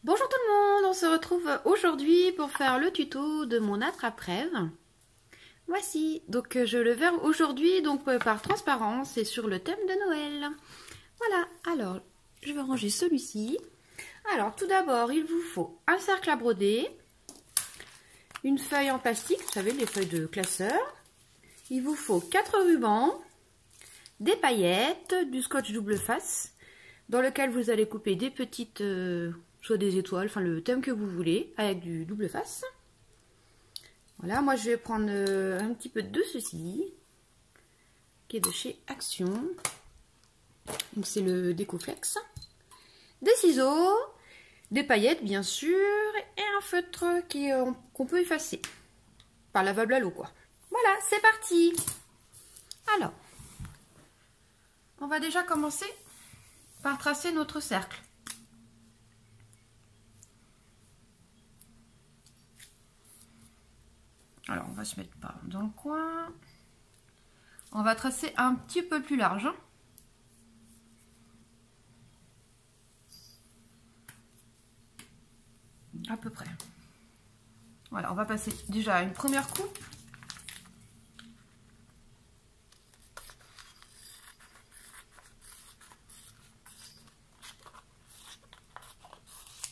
Bonjour tout le monde, on se retrouve aujourd'hui pour faire le tuto de mon attrape-rêve. Voici, donc je le verrai aujourd'hui par transparence et sur le thème de Noël. Voilà, alors je vais ranger celui-ci. Alors tout d'abord, il vous faut un cercle à broder, une feuille en plastique, vous savez les feuilles de classeur. Il vous faut 4 rubans, des paillettes, du scotch double face, dans lequel vous allez couper des petites... soit des étoiles, enfin le thème que vous voulez, avec du double face. Voilà, moi je vais prendre un petit peu de ceci, qui est de chez Action. Donc c'est le Décoflex. Des ciseaux, des paillettes bien sûr, et un feutre qu'on peut effacer. Par lavable à l'eau quoi. Voilà, c'est parti. Alors, on va déjà commencer par tracer notre cercle. Alors, on va se mettre par dans le coin. On va tracer un petit peu plus large. À peu près. Voilà, on va passer déjà à une première coupe.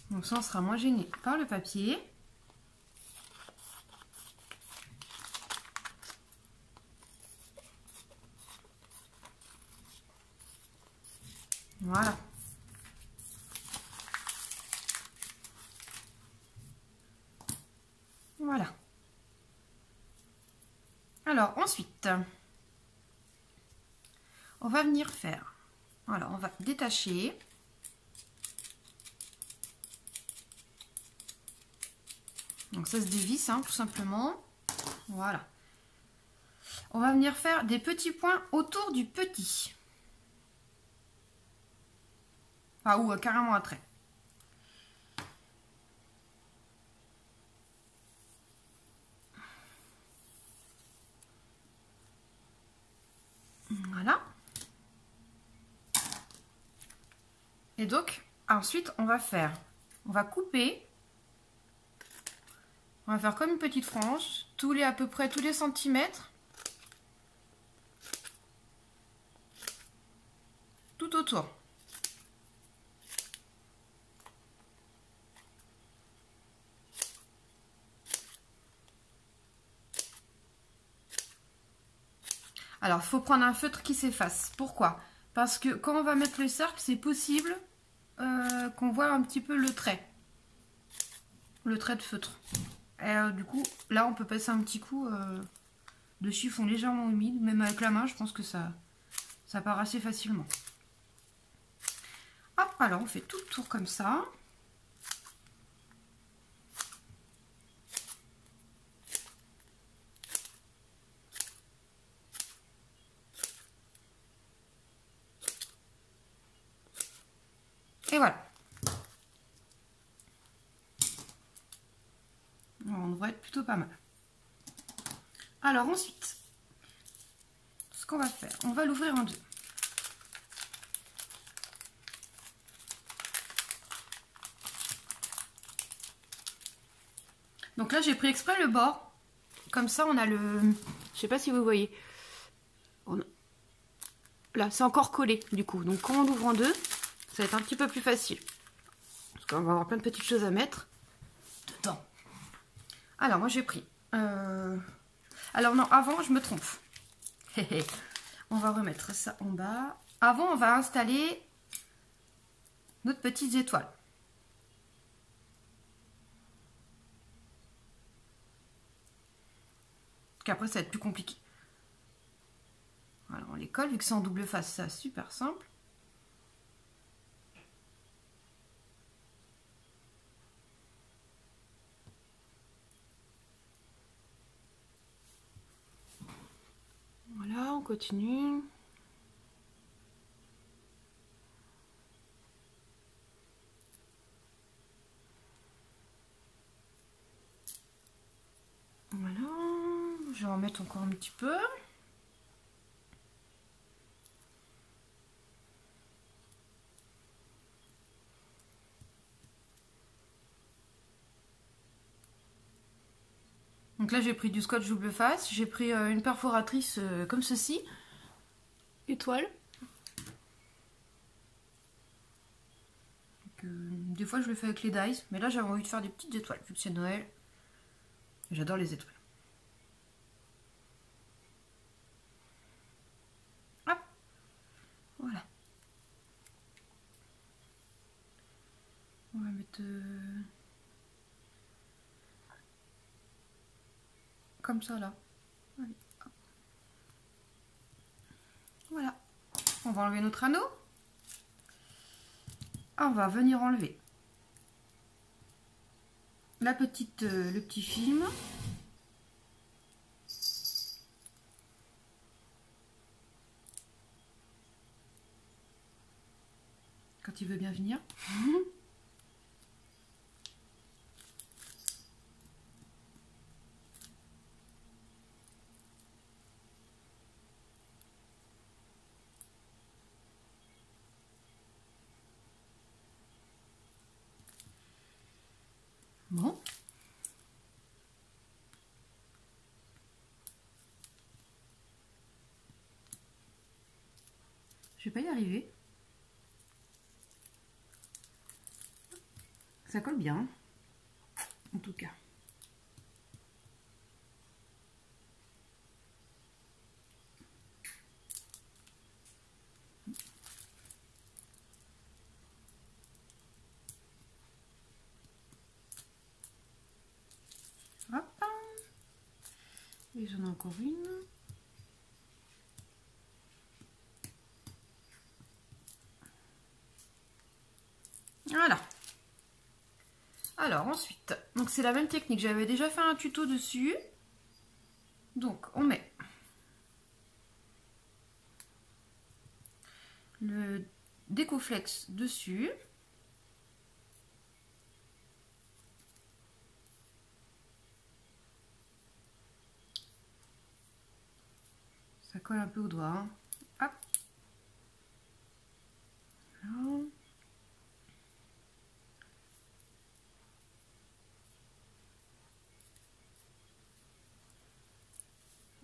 Donc ça, on sera moins gêné par le papier. Voilà. Voilà. Alors ensuite, on va venir faire. Alors on va détacher. Donc ça se dévisse hein, tout simplement. Voilà. On va venir faire des petits points autour du petit. Enfin, ou carrément un trait. Voilà. Et donc, ensuite, on va couper. On va faire comme une petite frange, à peu près tous les centimètres. Tout autour. Alors, il faut prendre un feutre qui s'efface. Pourquoi? Parce que quand on va mettre le cercle, c'est possible qu'on voit un petit peu le trait. Le trait de feutre. Et du coup, là, on peut passer un petit coup de chiffon légèrement humide. Même avec la main, je pense que ça part assez facilement. Hop, alors on fait tout le tour comme ça. Et voilà. On devrait être plutôt pas mal. Alors ensuite, ce qu'on va faire, on va l'ouvrir en deux. Donc là, j'ai pris exprès le bord. Comme ça, on a le... Je sais pas si vous voyez. Là, c'est encore collé du coup. Donc quand on l'ouvre en deux, ça va être un petit peu plus facile. Parce qu'on va avoir plein de petites choses à mettre dedans. Alors, moi, j'ai pris... Alors non, avant, je me trompe. On va remettre ça en bas. Avant, on va installer notre petites étoiles. Qu'après, ça va être plus compliqué. Voilà, on les colle. Vu que c'est en double face, c'est super simple. Voilà, on continue. Voilà, je vais en mettre encore un petit peu. Donc là j'ai pris du scotch double face, j'ai pris une perforatrice comme ceci, étoile. Des fois je le fais avec les dies, mais là j'avais envie de faire des petites étoiles vu que c'est Noël. J'adore les étoiles. Hop, voilà. On va mettre comme ça là. Allez, hop. Voilà. On va enlever notre anneau. On va venir enlever la petite, le petit film. Quand il veut bien venir. Bon. Je vais pas y arriver. Ça colle bien, en tout cas. Hop. Et j'en ai encore une. Voilà. Alors ensuite, donc c'est la même technique, j'avais déjà fait un tuto dessus. Donc on met le décoflex dessus. Ça colle un peu au doigt. Hein. Hop. Voilà.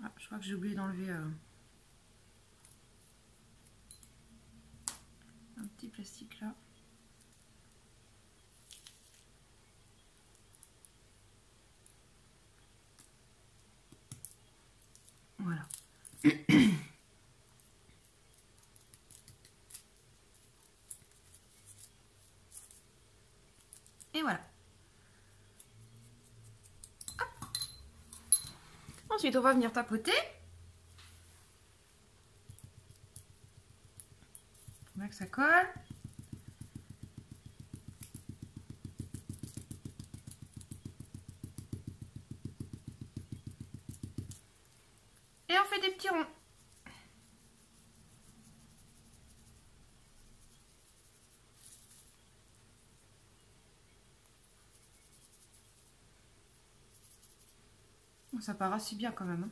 Ah, je crois que j'ai oublié d'enlever un petit plastique là. Voilà. Et voilà. Hop. Ensuite, on va venir tapoter. On voit que ça colle. Et on fait des petits ronds. Ça part assez bien quand même. Hein.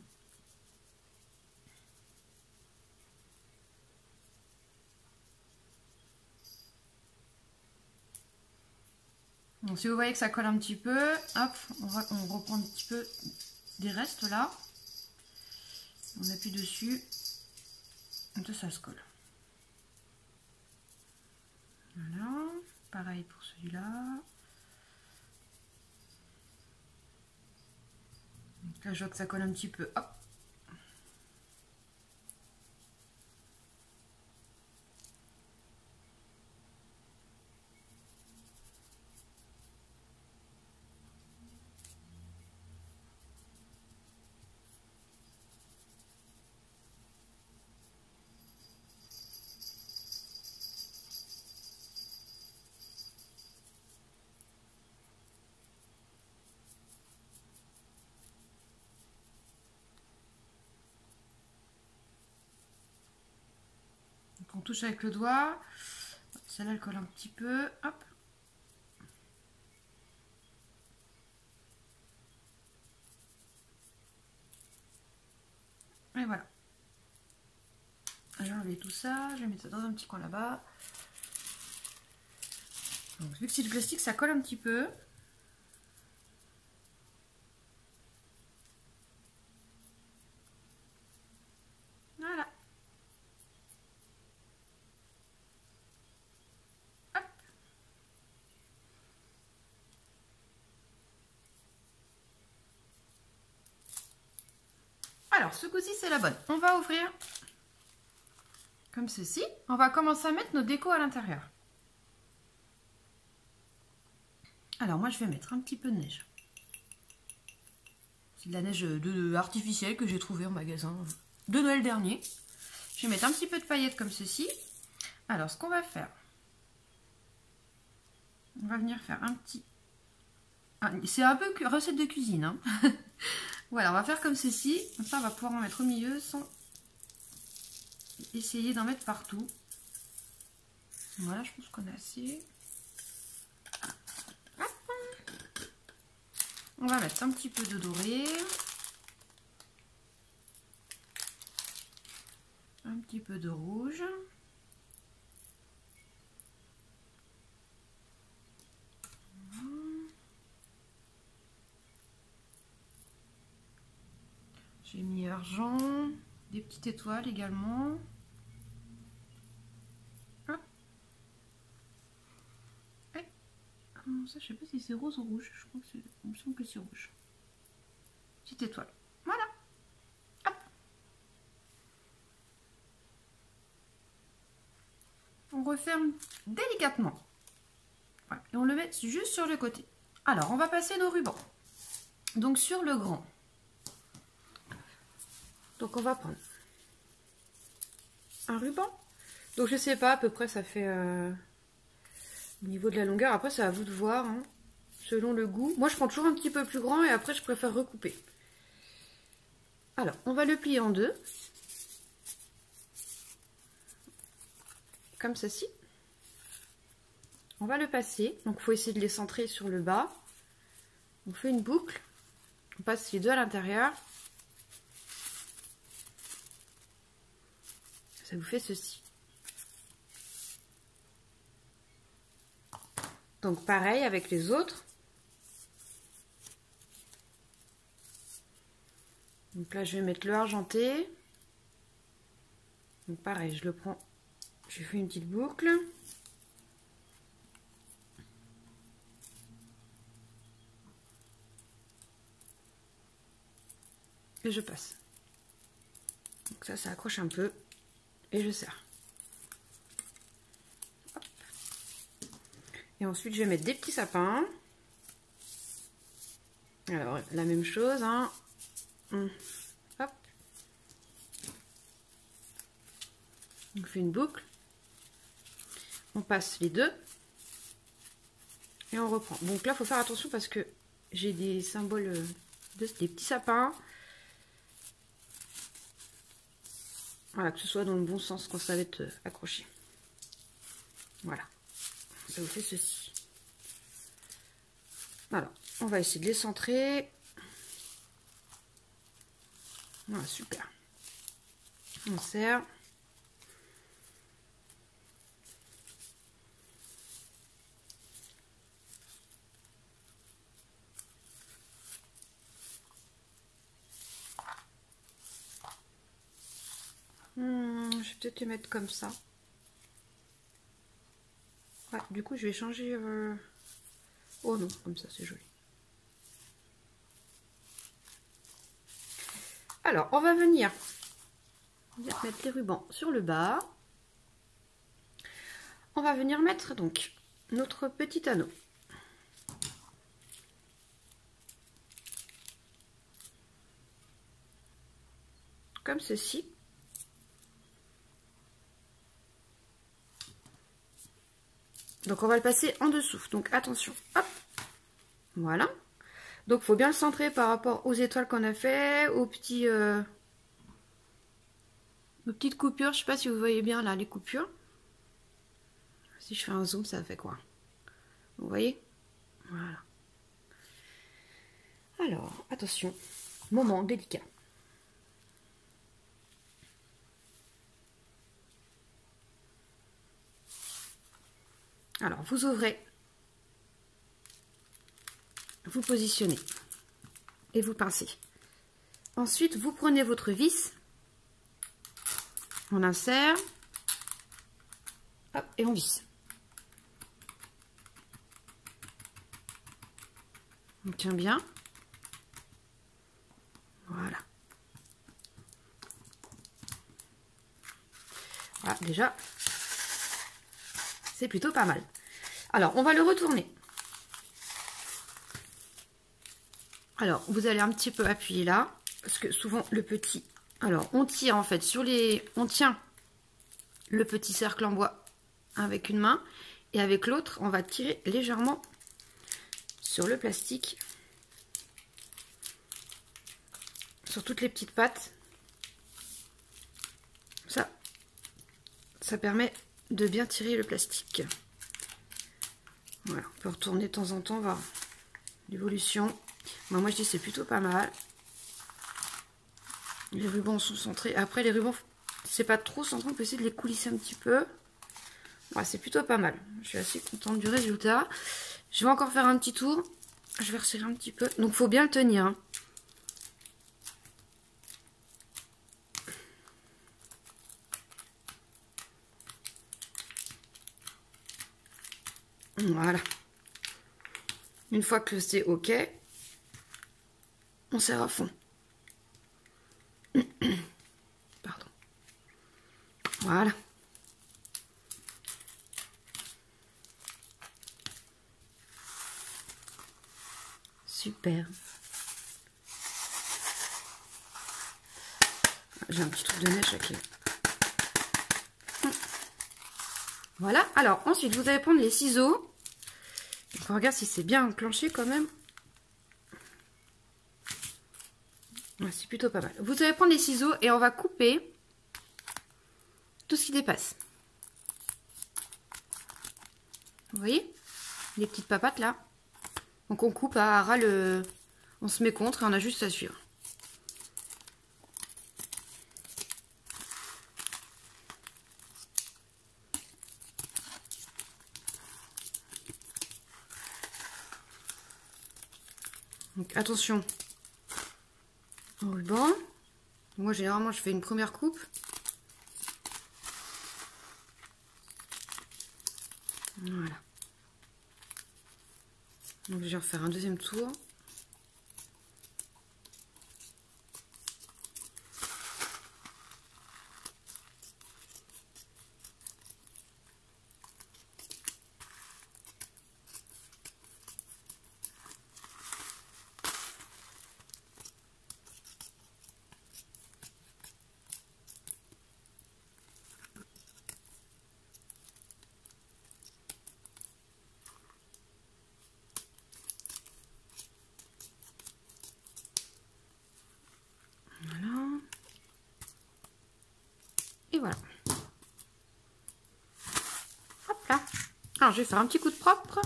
Donc, si vous voyez que ça colle un petit peu, hop, on reprend un petit peu des restes là. On appuie dessus. Et ça se colle. Voilà. Pareil pour celui-là. Donc là, je vois que ça colle un petit peu. Hop. On touche avec le doigt. Celle-là, elle colle un petit peu. Hop. Et voilà. J'ai enlevé tout ça. Je vais mettre ça dans un petit coin là-bas. Donc, vu que c'est du plastique, ça colle un petit peu. Alors, ce coup-ci, c'est la bonne. On va ouvrir comme ceci. On va commencer à mettre nos décos à l'intérieur. Alors, moi, je vais mettre un petit peu de neige. C'est de la neige artificielle que j'ai trouvée en magasin de Noël dernier. Je vais mettre un petit peu de paillettes comme ceci. Alors, ce qu'on va faire, on va venir faire un petit... C'est un peu recette de cuisine. Hein. Voilà, on va faire comme ceci. Comme ça, on va pouvoir en mettre au milieu sans essayer d'en mettre partout. Voilà, je pense qu'on a assez. On va mettre un petit peu de doré. Un petit peu de rouge. J'ai mis argent, des petites étoiles également. Hop. Et, ça, je sais pas si c'est rose ou rouge. Je crois que c'est, il me semble que c'est rouge. Petite étoile. Voilà. Hop. On referme délicatement. Voilà. Et on le met juste sur le côté. Alors, on va passer nos rubans. Donc, sur le grand. Donc, on va prendre un ruban. Donc, je sais pas, à peu près, ça fait au niveau de la longueur. Après, c'est à vous de voir, hein, selon le goût. Moi, je prends toujours un petit peu plus grand et après, je préfère recouper. Alors, on va le plier en deux. Comme ceci. On va le passer. Donc, il faut essayer de les centrer sur le bas. On fait une boucle. On passe les deux à l'intérieur. Ça vous fait ceci. Donc pareil avec les autres. Donc là je vais mettre le argenté. Donc pareil, je le prends. Je fais une petite boucle. Et je passe. Donc ça accroche un peu. Et je serre. Hop. Et ensuite, je vais mettre des petits sapins. Alors, la même chose. Hein. Hop. On fait une boucle. On passe les deux. Et on reprend. Donc là, il faut faire attention parce que j'ai des symboles, des petits sapins. Voilà, que ce soit dans le bon sens quand ça va être accroché. Voilà. Ça vous fait ceci. Voilà. On va essayer de les centrer. Voilà, super. On serre. Je vais peut-être les mettre comme ça. Ouais, du coup, je vais changer... Oh non, comme ça, c'est joli. Alors, on va venir mettre les rubans sur le bas. On va venir mettre donc notre petit anneau. Comme ceci. Donc on va le passer en dessous. Donc attention. Hop. Voilà. Donc il faut bien le centrer par rapport aux étoiles qu'on a fait, aux petits aux petites coupures. Je sais pas si vous voyez bien là les coupures. Si je fais un zoom, ça fait quoi? Vous voyez? Voilà. Alors, attention. Moment délicat. Alors, vous ouvrez, vous positionnez et vous pincez. Ensuite, vous prenez votre vis, on insère, hop, et on visse. On tient bien. Voilà. Voilà, déjà, c'est plutôt pas mal. Alors, on va le retourner. Alors, vous allez un petit peu appuyer là, parce que souvent le petit... Alors, on tire en fait sur les... On tient le petit cercle en bois avec une main, et avec l'autre, on va tirer légèrement sur le plastique, sur toutes les petites pattes. Ça permet de bien tirer le plastique. Voilà, on peut retourner de temps en temps, voir l'évolution. Moi je dis c'est plutôt pas mal. Les rubans sont centrés. Après les rubans, c'est pas trop centré, on peut essayer de les coulisser un petit peu. Ouais, c'est plutôt pas mal. Je suis assez contente du résultat. Je vais encore faire un petit tour. Je vais resserrer un petit peu. Donc il faut bien le tenir, hein. Voilà. Une fois que c'est ok, on serre à fond. Pardon. Voilà. Super. J'ai un petit truc de neige avec les... Voilà. Alors, ensuite, vous allez prendre les ciseaux. On regarde si c'est bien enclenché quand même. Ouais, c'est plutôt pas mal. Vous allez prendre les ciseaux et on va couper tout ce qui dépasse. Vous voyez? Les petites papates là. Donc on coupe à ras le... On se met contre et on a juste à suivre. Donc attention au ruban. Moi généralement je fais une première coupe. Voilà. Donc je vais refaire un deuxième tour. Et voilà. Hop là. Alors je vais faire un petit coup de propre.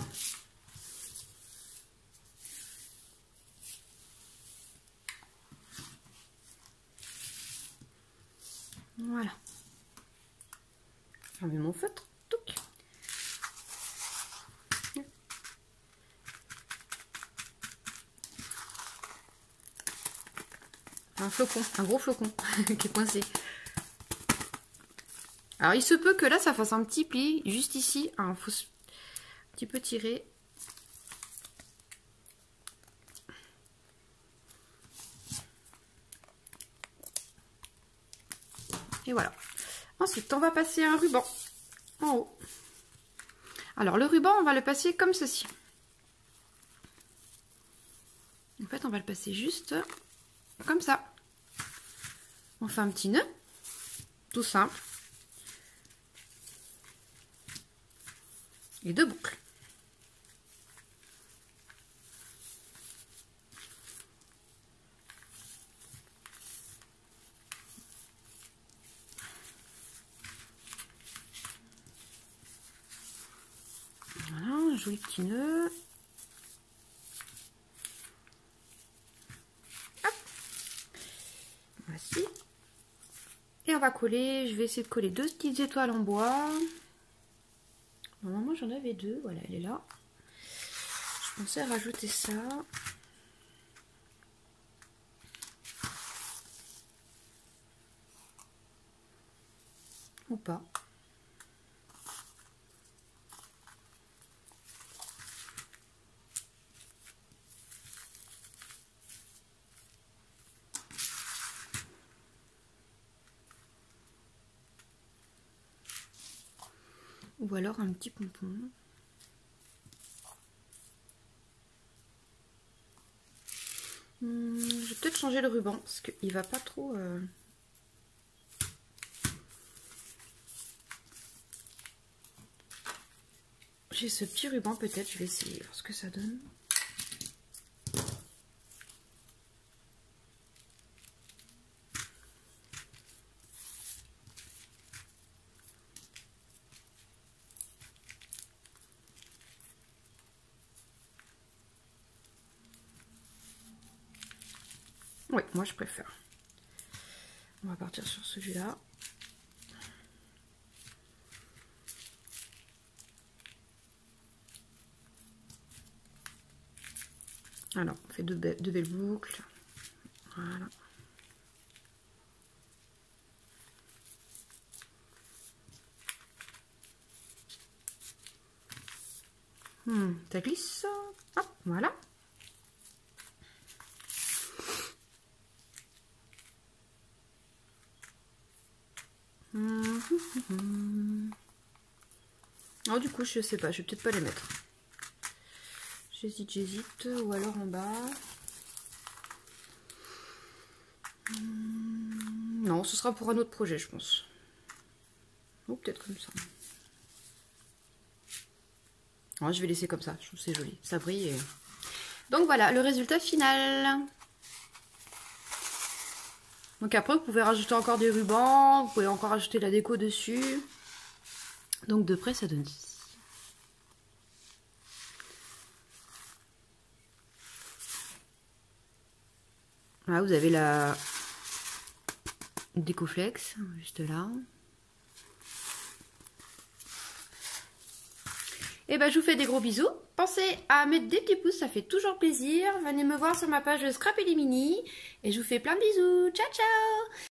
Voilà. Je remets mon feutre. Touc. Un flocon, un gros flocon qui est coincé. Alors il se peut que là ça fasse un petit pli juste ici. Alors, il faut un petit peu tirer. Et voilà. Ensuite on va passer un ruban en haut. Alors le ruban on va le passer comme ceci. En fait on va le passer juste comme ça. On fait un petit nœud, tout simple. Et deux boucles. Voilà, un joli petit nœud. Hop. Voici. Et on va coller, je vais essayer de coller deux petites étoiles en bois. Normalement j'en avais deux, voilà, elle est là. Je pensais rajouter ça. Ou pas. Ou alors un petit pompon. Je vais peut-être changer le ruban parce qu'il va pas trop... J'ai ce petit ruban, peut-être, je vais essayer voir ce que ça donne. Oui, moi je préfère. On va partir sur celui-là. Alors, on fait deux belles boucles. Voilà. Ça glisse. Hop, voilà. Alors du coup, je sais pas, je vais peut-être pas les mettre. J'hésite, ou alors en bas. Non, ce sera pour un autre projet, je pense. Ou peut-être comme ça. Alors, je vais laisser comme ça, je trouve que c'est joli. Ça brille. Donc voilà, le résultat final. Donc après, vous pouvez rajouter encore des rubans, vous pouvez encore ajouter la déco dessus. Donc de près, ça donne 10. Là, vous avez la décoflex, juste là. Et ben, je vous fais des gros bisous. Pensez à mettre des petits pouces, ça fait toujours plaisir. Venez me voir sur ma page Scrap et les Mini. Et je vous fais plein de bisous. Ciao, ciao!